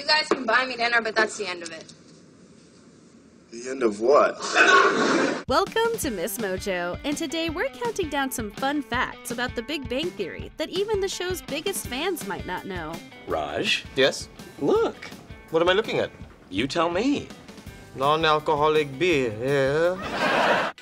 guys can buy me dinner, but that's the end of it. The end of what? Welcome to MsMojo, and today we're counting down some fun facts about the Big Bang Theory that even the show's biggest fans might not know. Raj? Yes? Look. What am I looking at? You tell me. Non-alcoholic beer, yeah.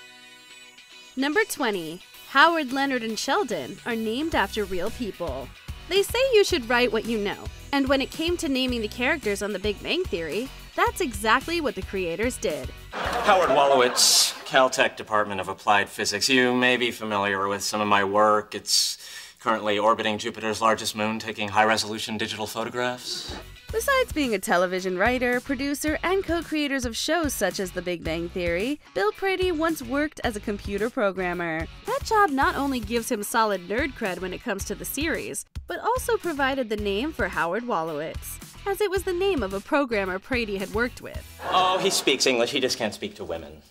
Number 20. Howard, Leonard, and Sheldon are named after real people. They say you should write what you know, and when it came to naming the characters on the Big Bang Theory, that's exactly what the creators did. Howard Wolowitz, Caltech Department of Applied Physics. You may be familiar with some of my work. It's currently orbiting Jupiter's largest moon, taking high-resolution digital photographs. Besides being a television writer, producer, and co-creators of shows such as The Big Bang Theory, Bill Prady once worked as a computer programmer. That job not only gives him solid nerd cred when it comes to the series, but also provided the name for Howard Wolowitz, as it was the name of a programmer Prady had worked with. Oh, he speaks English. He just can't speak to women.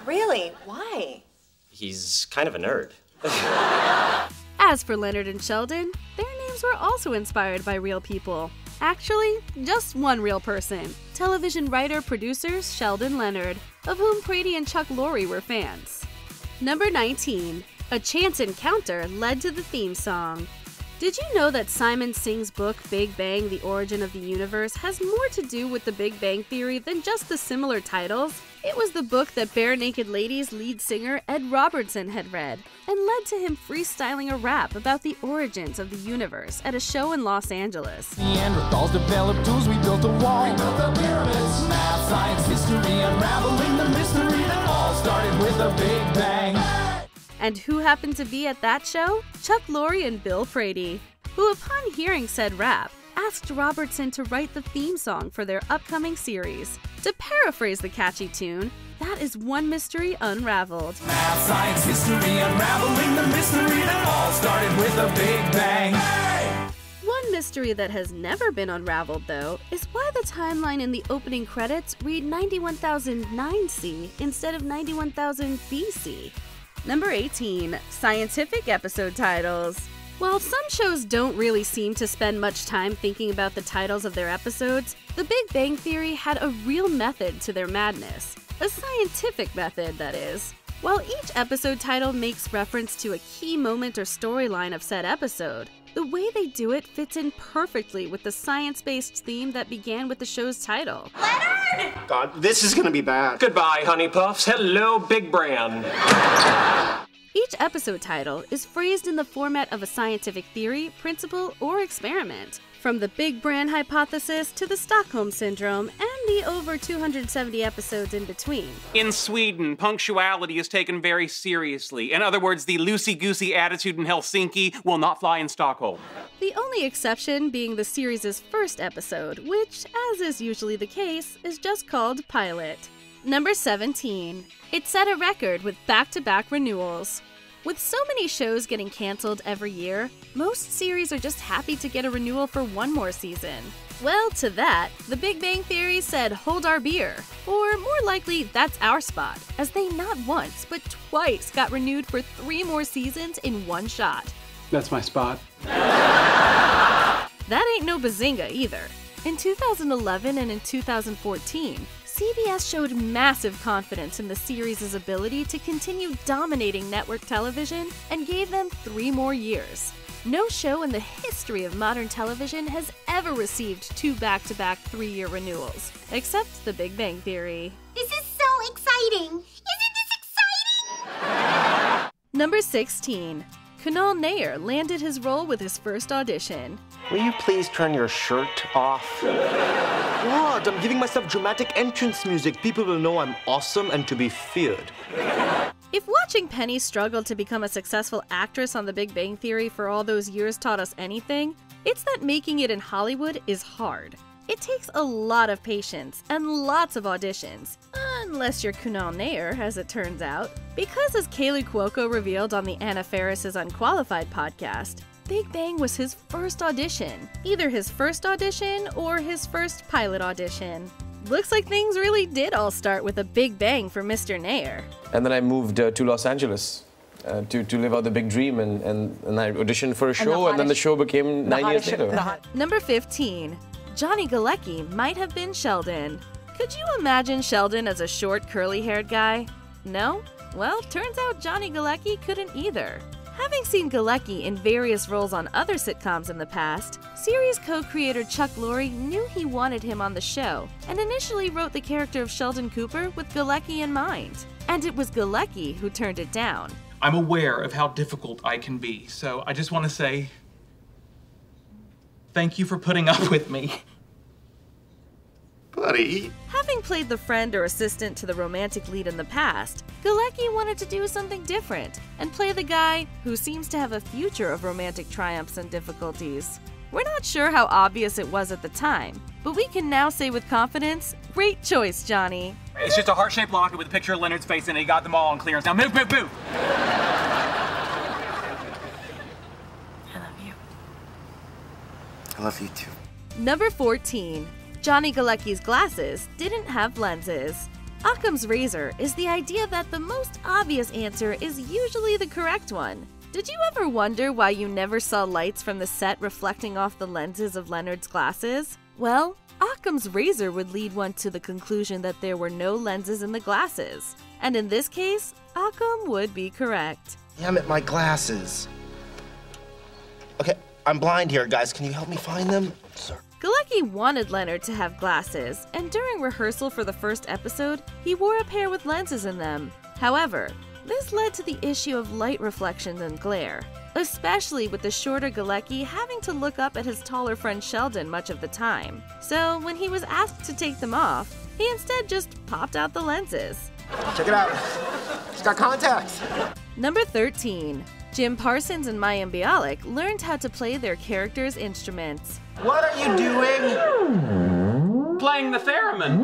Really? Why? He's kind of a nerd. As for Leonard and Sheldon, their names were also inspired by real people. Actually, just one real person. Television writer-producers Sheldon Leonard, of whom Prady and Chuck Lorre were fans. Number 19. A chance encounter led to the theme song. Did you know that Simon Singh's book Big Bang: The Origin of the Universe has more to do with the Big Bang Theory than just the similar titles? It was the book that Bare Naked Ladies lead singer Ed Robertson had read, and led to him freestyling a rap about the origins of the universe at a show in Los Angeles. Neanderthals developed tools, we built a wall. We built the pyramids, math, science, history, unraveling the mystery that all started with a Big Bang. And who happened to be at that show? Chuck Lorre and Bill Prady, who upon hearing said rap, asked Robertson to write the theme song for their upcoming series. To paraphrase the catchy tune, that is one mystery unraveled. Math, science, history, unraveling the mystery that all started with a Big Bang. Hey! One mystery that has never been unraveled, though, is why the timeline in the opening credits read 91,009 C instead of 91,000 BC. Number 18. Scientific episode titles. While some shows don't really seem to spend much time thinking about the titles of their episodes, The Big Bang Theory had a real method to their madness. A scientific method, that is. While each episode title makes reference to a key moment or storyline of said episode, the way they do it fits in perfectly with the science-based theme that began with the show's title. Leonard! God, this is gonna be bad. Goodbye, honey puffs. Hello, Big Bran. Each episode title is phrased in the format of a scientific theory, principle, or experiment, from the Big Bran hypothesis to the Stockholm Syndrome and the over 270 episodes in between. In Sweden, punctuality is taken very seriously. In other words, the loosey-goosey attitude in Helsinki will not fly in Stockholm. The only exception being the series' first episode, which, as is usually the case, is just called Pilot. Number 17. It set a record with back-to-back renewals. With so many shows getting canceled every year, most series are just happy to get a renewal for one more season. Well, to that, The Big Bang Theory said, "Hold our beer." Or more likely, that's our spot, as they not once, but twice got renewed for 3 more seasons in one shot. That's my spot. That ain't no Bazinga either. In 2011 and in 2014, CBS showed massive confidence in the series' ability to continue dominating network television and gave them 3 more years. No show in the history of modern television has ever received 2 back-to-back 3-year renewals, except The Big Bang Theory. This is so exciting! Isn't this exciting? Number 16. Kunal Nair landed his role with his first audition. Will you please turn your shirt off? What? I'm giving myself dramatic entrance music. People will know I'm awesome and to be feared. If watching Penny struggle to become a successful actress on The Big Bang Theory for all those years taught us anything, it's that making it in Hollywood is hard. It takes a lot of patience and lots of auditions, unless you're Kunal Nair, as it turns out. Because as Kaylee Cuoco revealed on the Anna Faris's Unqualified podcast, Big Bang was his first audition. Either his first audition or his first pilot audition. Looks like things really did all start with a big bang for Mr. Nair. And then I moved to Los Angeles to live out the big dream, and I auditioned for a show, and then the show became 9 years later. Number 15. Johnny Galecki might have been Sheldon. Could you imagine Sheldon as a short, curly-haired guy? No? Well, turns out Johnny Galecki couldn't either. Having seen Galecki in various roles on other sitcoms in the past, series co-creator Chuck Lorre knew he wanted him on the show and initially wrote the character of Sheldon Cooper with Galecki in mind. And it was Galecki who turned it down. I'm aware of how difficult I can be, so I just want to say thank you for putting up with me. Buddy. Having played the friend or assistant to the romantic lead in the past, Galecki wanted to do something different and play the guy who seems to have a future of romantic triumphs and difficulties. We're not sure how obvious it was at the time, but we can now say with confidence, great choice, Johnny. It's just a heart-shaped locket with a picture of Leonard's face in it. He got them all on clearance. Now move, move, move! I love you. I love you too. Number 14. Johnny Galecki's glasses didn't have lenses. Occam's razor is the idea that the most obvious answer is usually the correct one. Did you ever wonder why you never saw lights from the set reflecting off the lenses of Leonard's glasses? Well, Occam's razor would lead one to the conclusion that there were no lenses in the glasses. And in this case, Occam would be correct. Damn it, my glasses. Okay, I'm blind here, guys. Can you help me find them? Sir. Galecki wanted Leonard to have glasses, and during rehearsal for the first episode, he wore a pair with lenses in them. However, this led to the issue of light reflections and glare, especially with the shorter Galecki having to look up at his taller friend Sheldon much of the time. So when he was asked to take them off, he instead just popped out the lenses. Check it out. She's got contacts. Number 13. Jim Parsons and Mayim Bialik learned how to play their characters' instruments. What are you doing? Playing the theremin.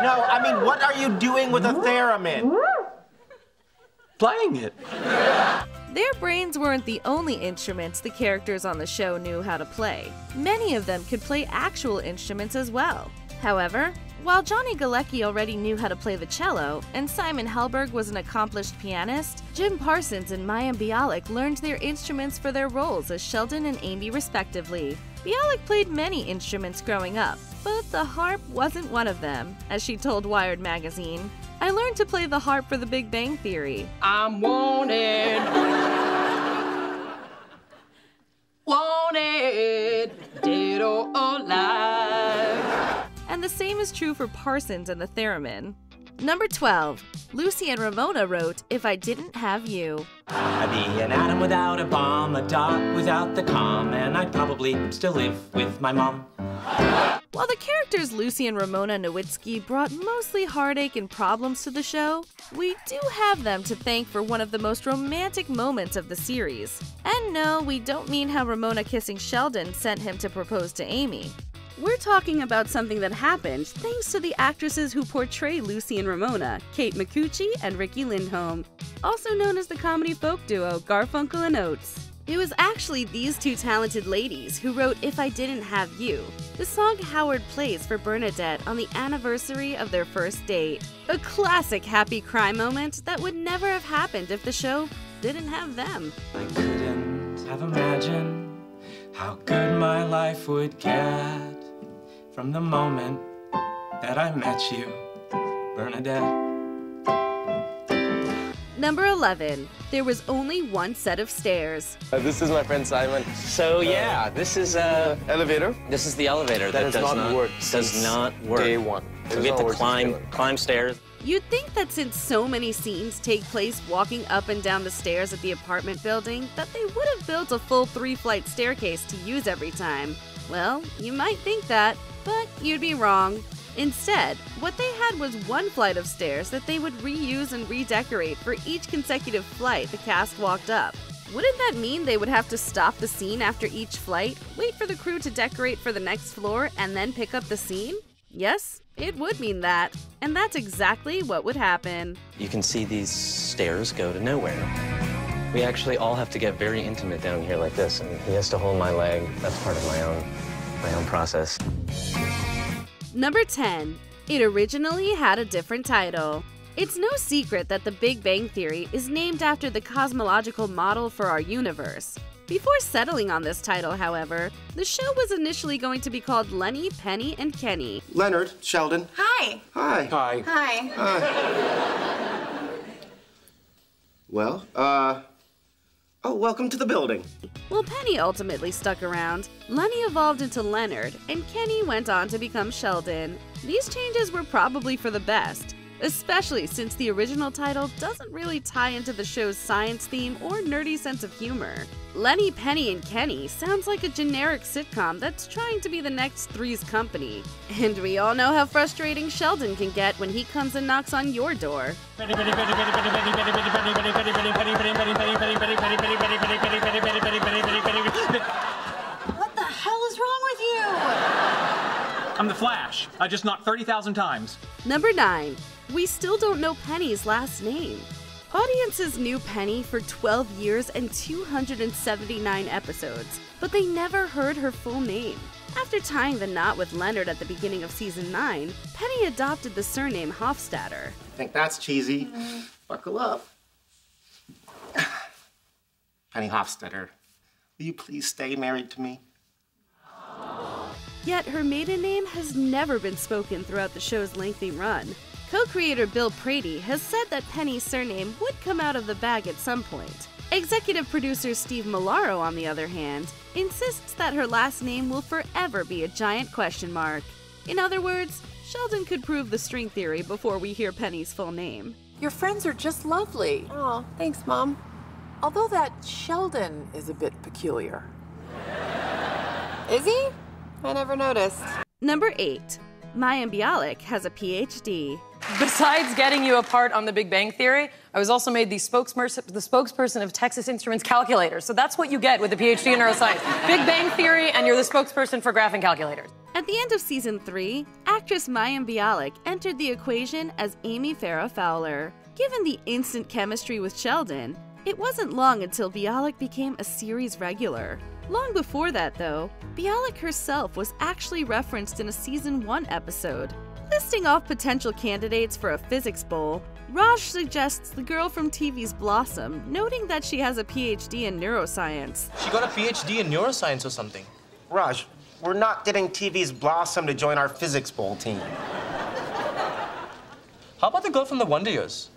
No, I mean, what are you doing with a theremin? Playing it. Their brains weren't the only instruments the characters on the show knew how to play. Many of them could play actual instruments as well. However, while Johnny Galecki already knew how to play the cello, and Simon Helberg was an accomplished pianist, Jim Parsons and Mayim Bialik learned their instruments for their roles as Sheldon and Amy respectively. Bialik played many instruments growing up, but the harp wasn't one of them, as she told Wired magazine. I learned to play the harp for The Big Bang Theory. I'm wanted. Wanted. Dead or alive. And the same is true for Parsons and the theremin. Number 12. Lucy and Ramona wrote, If I Didn't Have You. I'd be an atom without a bomb, a dot without the com, and I'd probably still live with my mom. While the characters Lucy and Ramona Nowitzki brought mostly heartache and problems to the show, we do have them to thank for one of the most romantic moments of the series. And no, we don't mean how Ramona kissing Sheldon sent him to propose to Amy. We're talking about something that happened thanks to the actresses who portray Lucy and Ramona, Kate Micucci and Ricki Lindholm, also known as the comedy folk duo Garfunkel and Oates. It was actually these two talented ladies who wrote If I Didn't Have You, the song Howard plays for Bernadette on the anniversary of their first date. A classic happy cry moment that would never have happened if the show didn't have them. I couldn't have imagined how good my life would get from the moment that I met you, Bernadette. Number 11. There was only one set of stairs. This is my friend Simon. So yeah, this is Elevator. This is the elevator that has does not worked does not work. Day one. So we have to climb stairs. You'd think that since so many scenes take place walking up and down the stairs at the apartment building, that they would have built a full 3-flight staircase to use every time. Well, you might think that, but you'd be wrong. Instead, what they had was one flight of stairs that they would reuse and redecorate for each consecutive flight the cast walked up. Wouldn't that mean they would have to stop the scene after each flight, wait for the crew to decorate for the next floor, and then pick up the scene? Yes, it would mean that. And that's exactly what would happen. You can see these stairs go to nowhere. We actually all have to get very intimate down here like this, and he has to hold my leg. That's part of my own process. Number 10. It originally had a different title. It's no secret that The Big Bang Theory is named after the cosmological model for our universe. Before settling on this title, however, the show was initially going to be called Lenny, Penny, and Kenny. Leonard, Sheldon. Hi. Hi. Hi. Hi. Well, welcome to the building. While Penny ultimately stuck around, Lenny evolved into Leonard, and Kenny went on to become Sheldon. These changes were probably for the best, especially since the original title doesn't really tie into the show's science theme or nerdy sense of humor. Lenny, Penny, and Kenny sounds like a generic sitcom that's trying to be the next Three's Company. And we all know how frustrating Sheldon can get when he comes and knocks on your door. What the hell is wrong with you? I'm the Flash. I just knocked 30,000 times. Number 9. We still don't know Penny's last name. Audiences knew Penny for 12 years and 279 episodes, but they never heard her full name. After tying the knot with Leonard at the beginning of season 9, Penny adopted the surname Hofstadter. Think that's cheesy. Buckle up. Penny Hofstadter, will you please stay married to me? Yet her maiden name has never been spoken throughout the show's lengthy run. Co-creator Bill Prady has said that Penny's surname would come out of the bag at some point. Executive producer Steve Malaro, on the other hand, insists that her last name will forever be a giant question mark. In other words, Sheldon could prove the string theory before we hear Penny's full name. Your friends are just lovely. Oh, thanks, Mom. Although that Sheldon is a bit peculiar. Is he? I never noticed. Number 8. Mayim Bialik has a PhD. Besides getting you a part on The Big Bang Theory, I was also made the spokesperson of Texas Instruments calculators. So that's what you get with a PhD in neuroscience. Big Bang Theory, and you're the spokesperson for graphing calculators. At the end of season 3, actress Mayim Bialik entered the equation as Amy Farrah Fowler. Given the instant chemistry with Sheldon, it wasn't long until Bialik became a series regular. Long before that, though, Bialik herself was actually referenced in a season 1 episode. Listing off potential candidates for a physics bowl, Rajs suggests the girl from TV's Blossom, noting that she has a PhD in neuroscience. She got a PhD in neuroscience or something. Raj, we're not getting TV's Blossom to join our physics bowl team. How about the girl from the Wonder Years?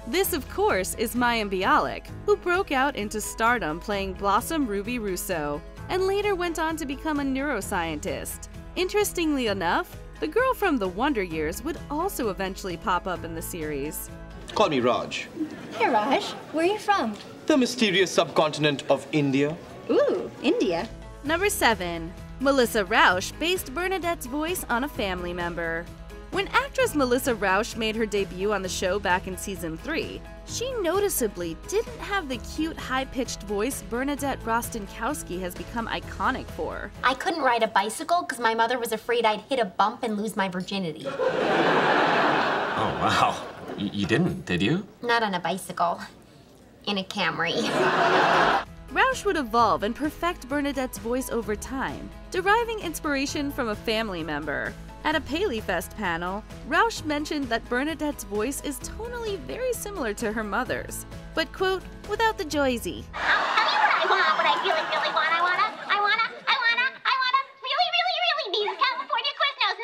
This, of course, is Mayim Bialik, who broke out into stardom playing Blossom Ruby Russo, and later went on to become a neuroscientist. Interestingly enough, the girl from the Wonder Years would also eventually pop up in the series. Call me Raj. Hey, Raj. Where are you from? The mysterious subcontinent of India. Ooh, India. Number 7. Melissa Rauch based Bernadette's voice on a family member. When actress Melissa Rauch made her debut on the show back in season 3, she noticeably didn't have the cute, high-pitched voice Bernadette Rostenkowski has become iconic for. I couldn't ride a bicycle because my mother was afraid I'd hit a bump and lose my virginity. Oh, wow. You didn't, did you? Not on a bicycle. In a Camry. Rauch would evolve and perfect Bernadette's voice over time, deriving inspiration from a family member. At a PaleyFest panel, Rauch mentioned that Bernadette's voice is tonally very similar to her mother's, but, quote, without the Joyzy. I'll tell you what I want, what I really want. I wanna really be the California Quiznos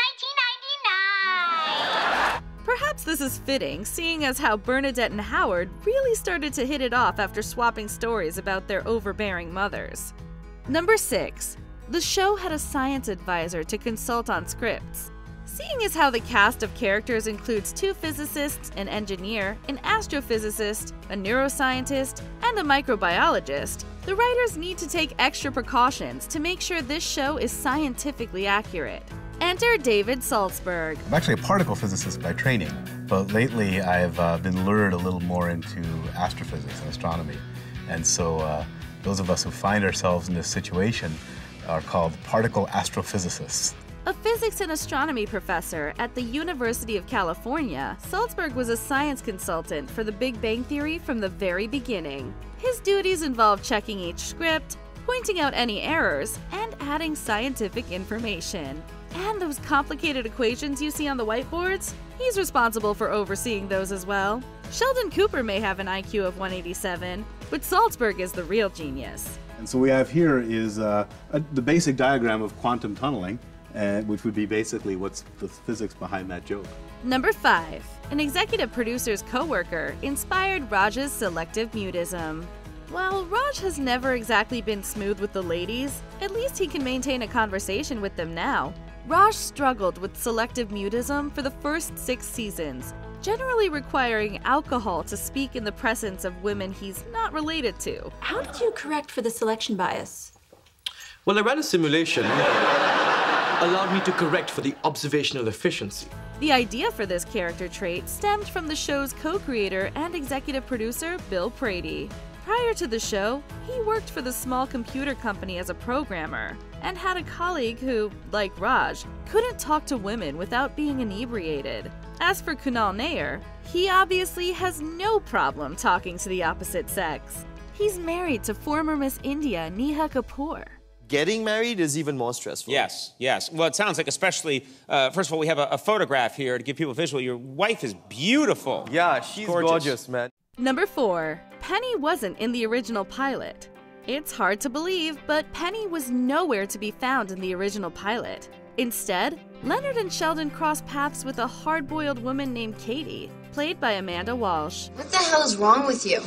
1999. Perhaps this is fitting, seeing as how Bernadette and Howard really started to hit it off after swapping stories about their overbearing mothers. Number 6. The show had a science advisor to consult on scripts. Seeing as how the cast of characters includes 2 physicists, an engineer, an astrophysicist, a neuroscientist, and a microbiologist, the writers need to take extra precautions to make sure this show is scientifically accurate. Enter David Salzberg. I'm actually a particle physicist by training, but lately I've been lured a little more into astrophysics and astronomy. And so those of us who find ourselves in this situation are called particle astrophysicists. A physics and astronomy professor at the University of California, Salzberg was a science consultant for The Big Bang Theory from the very beginning. His duties involved checking each script, pointing out any errors, and adding scientific information. And those complicated equations you see on the whiteboards? He's responsible for overseeing those as well. Sheldon Cooper may have an IQ of 187, But Salzberg is the real genius. And so what we have here is the basic diagram of quantum tunneling, which would be basically what's the physics behind that joke. Number 5. An executive producer's co-worker inspired Raj's selective mutism. While Raj has never exactly been smooth with the ladies, at least he can maintain a conversation with them now. Raj struggled with selective mutism for the first 6 seasons, generally requiring alcohol to speak in the presence of women he's not related to. How did you correct for the selection bias? Well, I ran a simulation. Allowed me to correct for the observational efficiency. The idea for this character trait stemmed from the show's co-creator and executive producer, Bill Prady. Prior to the show, he worked for the small computer company as a programmer, and had a colleague who, like Raj, couldn't talk to women without being inebriated. As for Kunal Nair, he obviously has no problem talking to the opposite sex. He's married to former Miss India, Neha Kapoor. Getting married is even more stressful. Yes, yes. Well, it sounds like especially, first of all, we have a photograph here to give people a visual. Your wife is beautiful. Yeah, she's gorgeous, man. Number 4. Penny wasn't in the original pilot. It's hard to believe, but Penny was nowhere to be found in the original pilot. Instead, Leonard and Sheldon cross paths with a hard-boiled woman named Katie, played by Amanda Walsh. What the hell is wrong with you?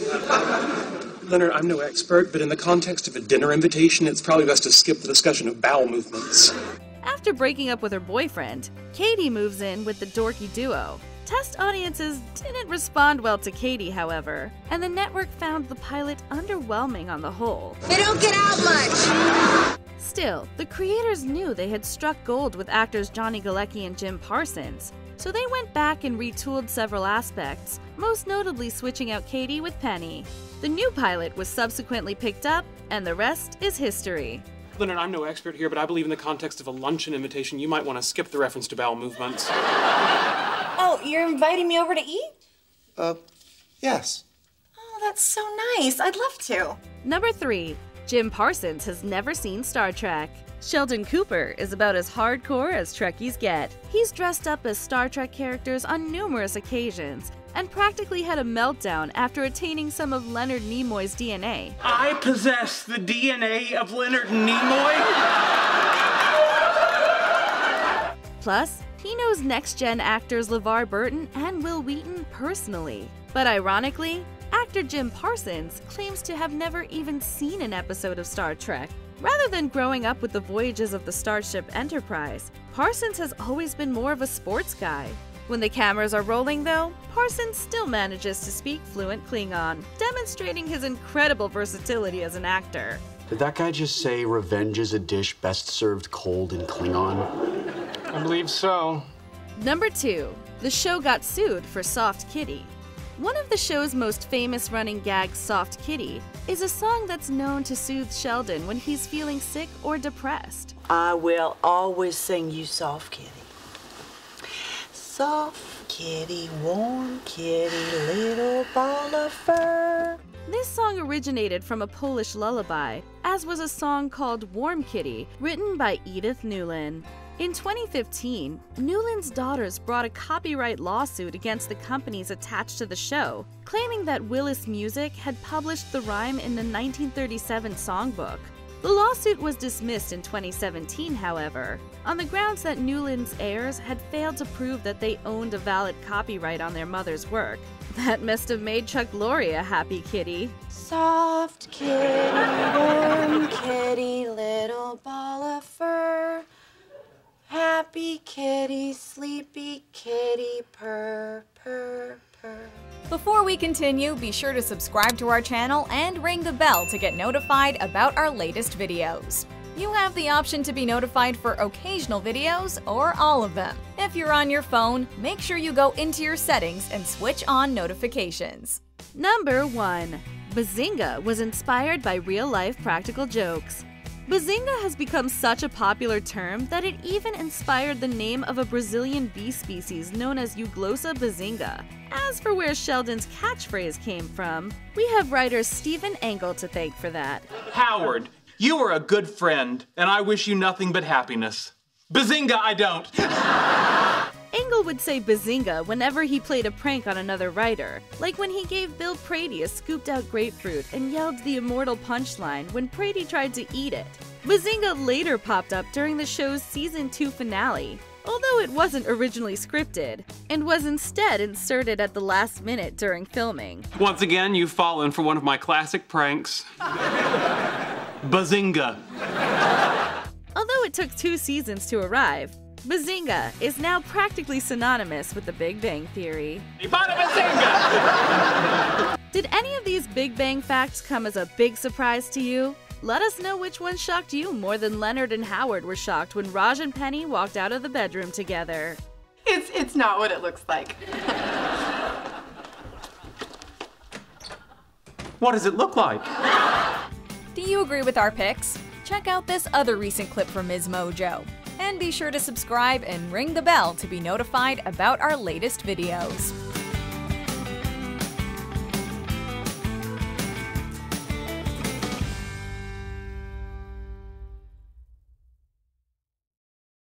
Leonard, I'm no expert, but in the context of a dinner invitation, it's probably best to skip the discussion of bowel movements. After breaking up with her boyfriend, Katie moves in with the dorky duo. Test audiences didn't respond well to Katie, however, and the network found the pilot underwhelming on the whole. They don't get out much! Still, the creators knew they had struck gold with actors Johnny Galecki and Jim Parsons, so they went back and retooled several aspects, most notably switching out Katie with Penny. The new pilot was subsequently picked up, and the rest is history. Leonard, I'm no expert here, but I believe in the context of a luncheon invitation, you might want to skip the reference to bowel movements. Oh, you're inviting me over to eat? Yes. Oh, that's so nice. I'd love to. Number 3. Jim Parsons has never seen Star Trek. Sheldon Cooper is about as hardcore as Trekkies get. He's dressed up as Star Trek characters on numerous occasions, and practically had a meltdown after attaining some of Leonard Nimoy's DNA. I possess the DNA of Leonard Nimoy? Plus, he knows next-gen actors LeVar Burton and Will Wheaton personally. But ironically, actor Jim Parsons claims to have never even seen an episode of Star Trek. Rather than growing up with the voyages of the Starship Enterprise, Parsons has always been more of a sports guy. When the cameras are rolling, though, Parsons still manages to speak fluent Klingon, demonstrating his incredible versatility as an actor. Did that guy just say revenge is a dish best served cold in Klingon? I believe so. Number 2. The show got sued for Soft Kitty. One of the show's most famous running gags, Soft Kitty, is a song that's known to soothe Sheldon when he's feeling sick or depressed. I will always sing you Soft Kitty. Soft kitty, warm kitty, little ball of fur. This song originated from a Polish lullaby, as was a song called Warm Kitty, written by Edith Newlin. In 2015, Newlin's daughters brought a copyright lawsuit against the companies attached to the show, claiming that Willis Music had published the rhyme in the 1937 songbook. The lawsuit was dismissed in 2017, however, on the grounds that Newlin's heirs had failed to prove that they owned a valid copyright on their mother's work. That must have made Chuck Lorre a happy kitty. Soft kitty, warm kitty, little ball of fur. Happy kitty, sleepy kitty, purr, purr, purr. Before we continue, be sure to subscribe to our channel and ring the bell to get notified about our latest videos. You have the option to be notified for occasional videos or all of them. If you're on your phone, make sure you go into your settings and switch on notifications. Number 1. Bazinga was inspired by real-life practical jokes. Bazinga has become such a popular term that it even inspired the name of a Brazilian bee species known as Euglossa bazinga. As for where Sheldon's catchphrase came from, we have writer Stephen Engel to thank for that. Howard, you are a good friend, and I wish you nothing but happiness. Bazinga, I don't. Engel would say Bazinga whenever he played a prank on another writer, like when he gave Bill Prady a scooped-out grapefruit and yelled the immortal punchline when Prady tried to eat it. Bazinga later popped up during the show's Season 2 finale, although it wasn't originally scripted, and was instead inserted at the last minute during filming. Once again, you've fallen for one of my classic pranks. Bazinga. Although it took 2 seasons to arrive, Bazinga is now practically synonymous with the Big Bang Theory. Bazinga! Did any of these Big Bang facts come as a big surprise to you? Let us know which one shocked you more than Leonard and Howard were shocked when Raj and Penny walked out of the bedroom together. It's not what it looks like. What does it look like? Do you agree with our picks? Check out this other recent clip from MsMojo. And be sure to subscribe and ring the bell to be notified about our latest videos.